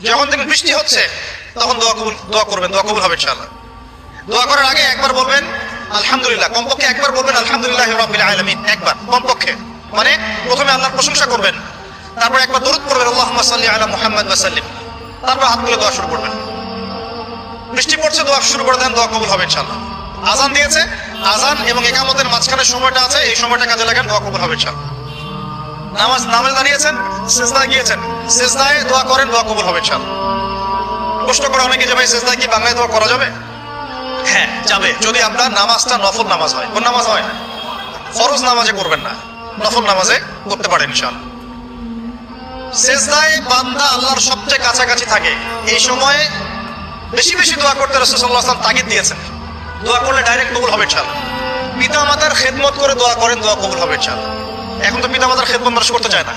যখন দেখবেন বৃষ্টি হচ্ছে তখন দোয়া করবেন, দোয়া কবুল হবে ইনশাআল্লাহ। দোয়া করার আগে একবার বলবেন আলহামদুলিল্লাহ, কমপক্ষে একবার বলবেন আলহামদুলিল্লাহি রাব্বিল আলামিন, একবার কমপক্ষে। মানে প্রথমে আল্লাহর প্রশংসা করবেন, তারপর একবার দরুদ পড়বেন আল্লাহুম্মা সাল্লি আলা মুহাম্মাদ ওয়া সাল্লিম, তারপর হাত তুলে দোয়া শুরু করবেন। বৃষ্টি পড়ছে, দোয়া শুরু করে দেন, দোয়া কবুল হবে ইনশাআল্লাহ। আজান দিয়েছে, আজান এবং ইকামতের মাঝখানে সময়টা আছে, এই সময়টা কাজে লাগান, দোয়া কবুল হবে ইনশাআল্লাহ। নামাজে দাঁড়িয়েছেন, সিজদায় গিয়েছেন, সিজদায় দোয়া করেন, দোয়া কবুল হবে ইনশাআল্লাহ। প্রশ্ন করে অনেকে যে ভাই সিজদায় কি বাংলায় দোয়া করা যাবে? হ্যাঁ যাবে, যদি আপনার নামাজটা নফল নামাজ হয়। কোন নামাজ হয়? ফরজ নামাজে করবেন না, নফল নামাজে করতে পারেন ইনশাআল্লাহ। সিজদায় বান্দা আল্লাহর সবচেয়ে কাছাকাছি থাকে, এই সময়ে বেশি বেশি দোয়া করতে রাসূল সাল্লাল্লাহু আলাইহি ওয়াসাল্লাম তাগিদ দিয়েছেন। দোয়া করলে ডাইরেক্ট কবুল হবে ইনশাআল্লাহ। পিতা মাতার খেদমত করে দোয়া করেন, দোয়া কবুল হবে ইনশাআল্লাহ। এখন তো পিতা মাতার খেদমত মানুষ করতে চায় না।